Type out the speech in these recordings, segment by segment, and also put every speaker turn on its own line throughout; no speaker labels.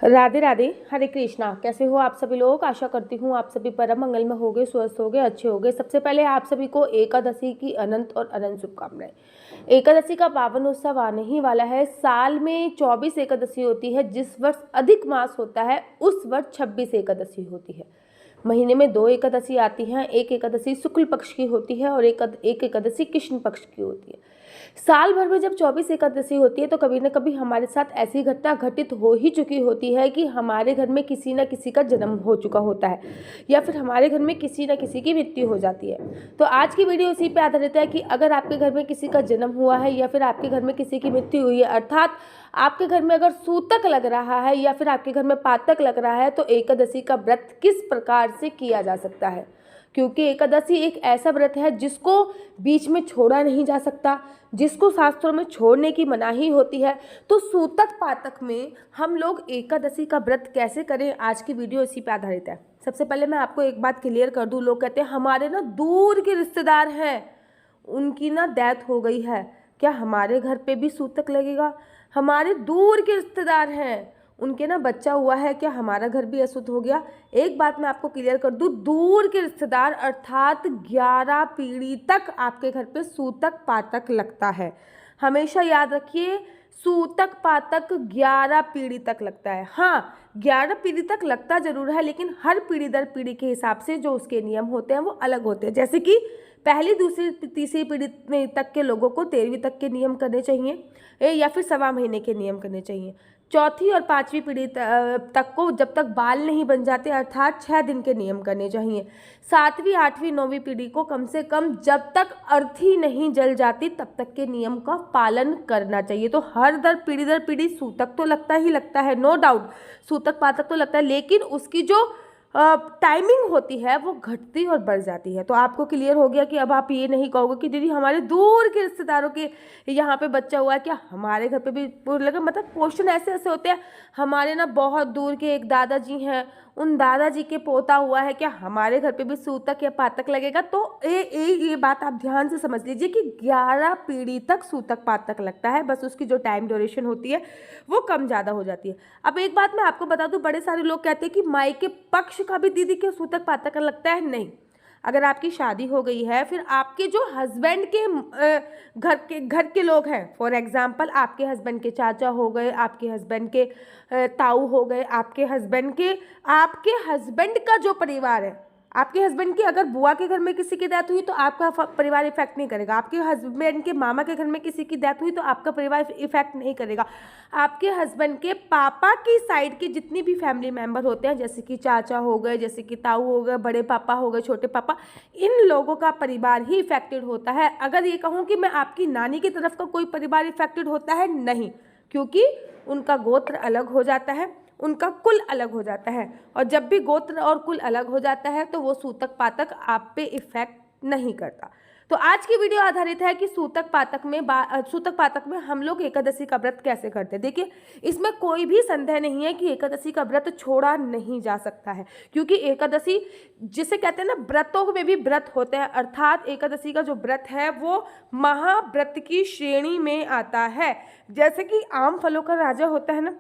राधे राधे, हरे कृष्णा। कैसे हो आप सभी लोग? आशा करती हूँ आप सभी परम मंगल में होगे, स्वस्थ होगे, अच्छे होगे। सबसे पहले आप सभी को एकादशी की अनंत और अनंत शुभकामनाएं। एकादशी का पावन उत्सव आने ही वाला है। साल में 24 एकादशी होती है। जिस वर्ष अधिक मास होता है उस वर्ष 26 एकादशी होती है। महीने में 2 एकादशी आती हैं। एक एकादशी शुक्ल पक्ष की होती है और एक एकादशी कृष्ण पक्ष की होती है। साल भर में जब 24 एकादशी होती है तो कभी ना कभी हमारे साथ ऐसी घटना घटित हो ही चुकी होती है कि हमारे घर में किसी न किसी का जन्म हो चुका होता है या फिर हमारे घर में किसी न किसी की मृत्यु हो जाती है। तो आज की वीडियो इसी पे आधारित है कि अगर आपके घर में किसी का जन्म हुआ है या फिर आपके घर में किसी की मृत्यु हुई है, अर्थात आपके घर में अगर सूतक लग रहा है या फिर आपके घर में पातक लग रहा है, तो एकादशी का व्रत किस प्रकार से किया जा सकता है। क्योंकि एकादशी एक ऐसा व्रत है जिसको बीच में छोड़ा नहीं जा सकता, जिसको शास्त्रों में छोड़ने की मनाही होती है। तो सूतक पातक में हम लोग एकादशी का व्रत कैसे करें, आज की वीडियो इसी पे आधारित है। सबसे पहले मैं आपको एक बात क्लियर कर दूं। लोग कहते हैं हमारे ना दूर के रिश्तेदार हैं, उनकी ना डेथ हो गई है, क्या हमारे घर पे भी सूतक लगेगा? हमारे दूर के रिश्तेदार हैं, उनके ना बच्चा हुआ है, क्या हमारा घर भी अशुद्ध हो गया? एक बात मैं आपको क्लियर कर दूं, दूर के रिश्तेदार अर्थात 11 पीढ़ी तक आपके घर पे सूतक पातक लगता है। हमेशा याद रखिए, सूतक पातक 11 पीढ़ी तक लगता है। हाँ, 11 पीढ़ी तक लगता जरूर है, लेकिन हर पीढ़ी दर पीढ़ी के हिसाब से जो उसके नियम होते हैं वो अलग होते हैं। जैसे कि पहली दूसरी तीसरी पीढ़ी में तक के लोगों को 13वीं तक के नियम करने चाहिए या फिर सवा महीने के नियम करने चाहिए। चौथी और पांचवी पीढ़ी तक को जब तक बाल नहीं बन जाते अर्थात 6 दिन के नियम करने चाहिए। सातवीं आठवीं नौवीं पीढ़ी को कम से कम जब तक अर्थी नहीं जल जाती तब तक के नियम का पालन करना चाहिए। तो हर दर पीढ़ी सूतक तो लगता ही लगता है, नो डाउट, सूतक पातक तो लगता है, लेकिन उसकी जो टाइमिंग होती है वो घटती और बढ़ जाती है। तो आपको क्लियर हो गया कि अब आप ये नहीं कहोगे कि दीदी हमारे दूर के रिश्तेदारों के यहाँ पे बच्चा हुआ है, क्या हमारे घर पे भी लगा? मतलब क्वेश्चन ऐसे ऐसे होते हैं। हमारे ना बहुत दूर के एक दादाजी हैं, उन दादाजी के पोता हुआ है, क्या हमारे घर पे भी सूतक या पातक लगेगा? तो ये बात आप ध्यान से समझ लीजिए कि 11 पीढ़ी तक सूतक पातक लगता है, बस उसकी जो टाइम ड्यूरेशन होती है वो कम ज़्यादा हो जाती है। अब एक बात मैं आपको बता दूं, बड़े सारे लोग कहते हैं कि माई के पक्ष का भी दीदी के सूतक पातक लगता है। नहीं, अगर आपकी शादी हो गई है, फिर आपके जो हस्बैंड के घर के लोग हैं, फॉर एग्जांपल आपके हस्बैंड के चाचा हो गए, आपके हस्बैंड के ताऊ हो गए, आपके हस्बैंड का जो परिवार है, आपके हस्बैंड की अगर बुआ के घर में किसी की डेथ हुई तो आपका परिवार इफेक्ट नहीं करेगा। आपके हस्बैंड के मामा के घर में किसी की डेथ हुई तो आपका परिवार इफेक्ट नहीं करेगा। आपके हस्बैंड के पापा की साइड के जितनी भी फैमिली मेंबर होते हैं, जैसे कि चाचा हो गए, जैसे कि ताऊ हो गए, बड़े पापा हो गए, छोटे पापा, इन लोगों का परिवार ही इफेक्टेड होता है। अगर ये कहूँ कि मैं आपकी नानी की तरफ का कोई परिवार इफेक्टेड होता है, नहीं, क्योंकि उनका गोत्र अलग हो जाता है, उनका कुल अलग हो जाता है, और जब भी गोत्र और कुल अलग हो जाता है तो वो सूतक पातक आप पे इफेक्ट नहीं करता। तो आज की वीडियो आधारित है कि सूतक पातक में हम लोग एकादशी का व्रत कैसे करते हैं। देखिए, इसमें कोई भी संदेह नहीं है कि एकादशी का व्रत छोड़ा नहीं जा सकता है, क्योंकि एकादशी जिसे कहते हैं ना, व्रतों में भी व्रत होते हैं, अर्थात एकादशी का जो व्रत है वो महाव्रत की श्रेणी में आता है। जैसे कि आम फलों का राजा होता है ना,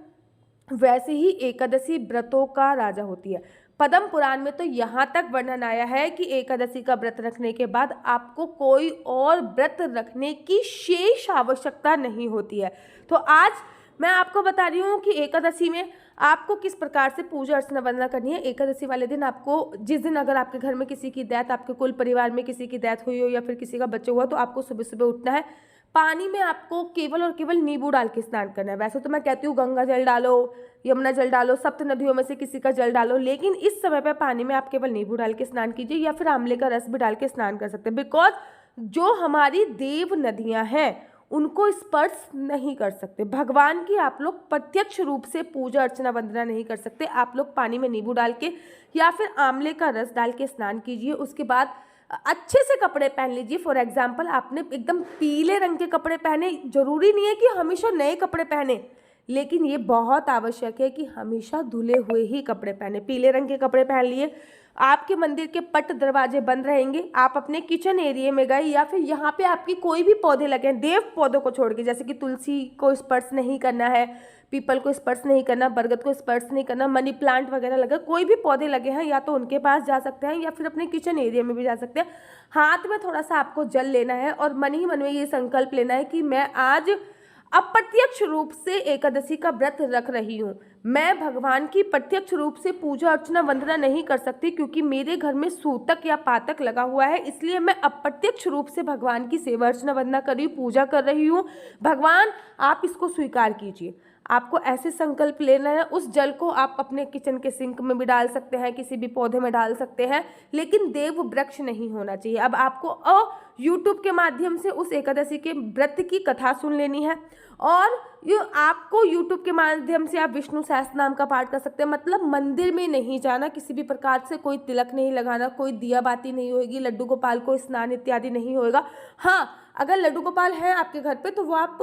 वैसे ही एकादशी व्रतों का राजा होती है। पद्म पुराण में तो यहाँ तक वर्णन आया है कि एकादशी का व्रत रखने के बाद आपको कोई और व्रत रखने की शेष आवश्यकता नहीं होती है। तो आज मैं आपको बता रही हूँ कि एकादशी में आपको किस प्रकार से पूजा अर्चना वंदना करनी है। एकादशी वाले दिन आपको, जिस दिन अगर आपके घर में किसी की डेथ, आपके कुल परिवार में किसी की डेथ हुई हो या फिर किसी का बच्चा हुआ, तो आपको सुबह सुबह उठना है। पानी में आपको केवल और केवल नींबू डाल के स्नान करना है। वैसे तो मैं कहती हूँ गंगा जल डालो, यमुना जल डालो, सप्त नदियों में से किसी का जल डालो, लेकिन इस समय पे पानी में आप केवल नींबू डाल के स्नान कीजिए या फिर आंवले का रस भी डाल के स्नान कर सकते हैं। बिकॉज जो हमारी देव नदियां हैं उनको स्पर्श नहीं कर सकते। भगवान की आप लोग प्रत्यक्ष रूप से पूजा अर्चना वंदना नहीं कर सकते। आप लोग पानी में नींबू डाल के या फिर आंवले का रस डाल के स्नान कीजिए। उसके बाद अच्छे से कपड़े पहन लीजिए। फॉर एग्जाम्पल, आपने एकदम पीले रंग के कपड़े पहने, जरूरी नहीं है कि हमेशा नए कपड़े पहने, लेकिन ये बहुत आवश्यक है कि हमेशा धुले हुए ही कपड़े पहने। पीले रंग के कपड़े पहन लिए, आपके मंदिर के पट दरवाजे बंद रहेंगे। आप अपने किचन एरिया में गए या फिर यहाँ पे आपके कोई भी पौधे लगे हैं, देव पौधों को छोड़ के, जैसे कि तुलसी को स्पर्श नहीं करना है, पीपल को स्पर्श नहीं करना, बरगद को स्पर्श नहीं करना, मनी प्लांट वगैरह लगा, कोई भी पौधे लगे हैं या तो उनके पास जा सकते हैं या फिर अपने किचन एरिया में भी जा सकते हैं। हाथ में थोड़ा सा आपको जल लेना है और मन ही मन में ये संकल्प लेना है कि मैं आज अप्रत्यक्ष रूप से एकादशी का व्रत रख रही हूँ। मैं भगवान की प्रत्यक्ष रूप से पूजा अर्चना वंदना नहीं कर सकती क्योंकि मेरे घर में सूतक या पातक लगा हुआ है, इसलिए मैं अप्रत्यक्ष रूप से भगवान की सेवा अर्चना वंदना कर रही हूँ, पूजा कर रही हूँ। भगवान आप इसको स्वीकार कीजिए। आपको ऐसे संकल्प लेना है। उस जल को आप अपने किचन के सिंक में भी डाल सकते हैं, किसी भी पौधे में डाल सकते हैं, लेकिन देव वृक्ष नहीं होना चाहिए। अब आपको यूट्यूब के माध्यम से उस एकादशी के व्रत की कथा सुन लेनी है और आपको यूट्यूब के माध्यम से आप विष्णु सहस्त्र नाम का पाठ कर सकते हैं। मतलब मंदिर में नहीं जाना, किसी भी प्रकार से कोई तिलक नहीं लगाना, कोई दिया बाती नहीं होगी, लड्डू गोपाल को स्नान इत्यादि नहीं होएगा। हाँ, अगर लड्डू गोपाल हैं आपके घर पे तो वो आप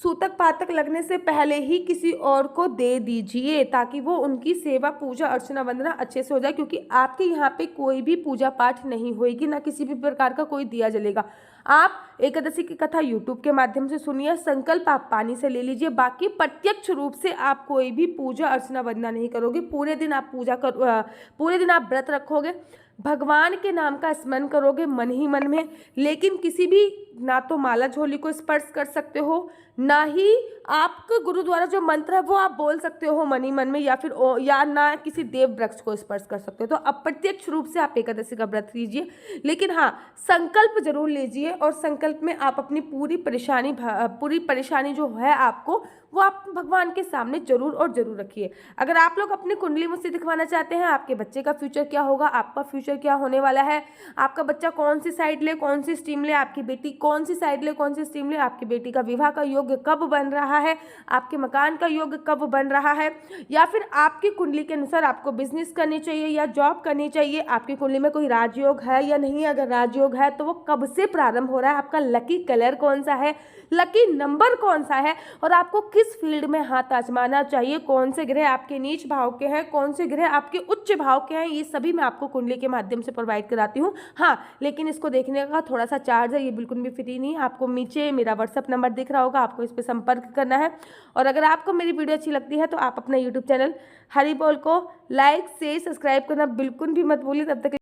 सूतक पातक लगने से पहले ही किसी और को दे दीजिए ताकि वो उनकी सेवा पूजा अर्चना वंदना अच्छे से हो जाए, क्योंकि आपके यहाँ पे कोई भी पूजा पाठ नहीं होएगी, ना किसी भी प्रकार का कोई दिया जलेगा। आप एकादशी की कथा यूट्यूब के माध्यम से सुनिए, संकल्प आप पानी से ले लीजिए, बाकी प्रत्यक्ष रूप से आप कोई भी पूजा अर्चना वंदना नहीं करोगे। पूरे दिन आप पूरे दिन आप व्रत रखोगे, भगवान के नाम का स्मरण करोगे मन ही मन में, लेकिन किसी भी ना तो माला झोली को स्पर्श कर सकते हो, ना ही आपके गुरु द्वारा जो मंत्र है वो आप बोल सकते हो मन ही मन में, या ना किसी देव वृक्ष को स्पर्श कर सकते हो। तो अप्रत्यक्ष रूप से आप एकादशी का व्रत लीजिए, लेकिन हाँ संकल्प जरूर लीजिए और संकल्प में आप अपनी पूरी परेशानी जो है आपको वो आप भगवान के सामने जरूर और जरूर रखिए। अगर आप लोग अपनी कुंडली मुझसे दिखवाना चाहते हैं, आपके बच्चे का फ्यूचर क्या होगा, आपका फ्यूचर क्या होने वाला है, आपका बच्चा कौन सी साइड ले कौन सी स्ट्रीम ले, आपकी बेटी कौन सी साइड ले कौन सी स्ट्रीम ले, आपकी बेटी का विवाह का योग कब बन रहा है, आपके मकान का योग कब बन रहा है, या फिर आपकी कुंडली के अनुसार आपको बिजनेस करनी चाहिए या जॉब करनी चाहिए, आपकी कुंडली में कोई राजयोग है या नहीं, अगर राजयोग है तो वो कब से प्रारंभ हो रहा है, आपका लकी कलर कौन सा है, लकी नंबर कौन सा है, और आपको किस फील्ड में हाथ आजमाना चाहिए, कौन से ग्रह आपके नीच भाव के हैं, कौन से ग्रह आपके उच्च भाव के हैं, ये सभी मैं आपको कुंडली के माध्यम से प्रोवाइड कराती हूँ। हाँ, लेकिन इसको देखने का थोड़ा सा चार्ज है, ये बिल्कुल भी फ्री नहीं है। आपको नीचे मेरा व्हाट्सअप नंबर दिख रहा होगा, आपको इस पर संपर्क करना है। और अगर आपको मेरी वीडियो अच्छी लगती है तो आप अपना यूट्यूब चैनल हरि बोल को लाइक से सब्सक्राइब करना बिल्कुल भी मत भूलिए। तब तक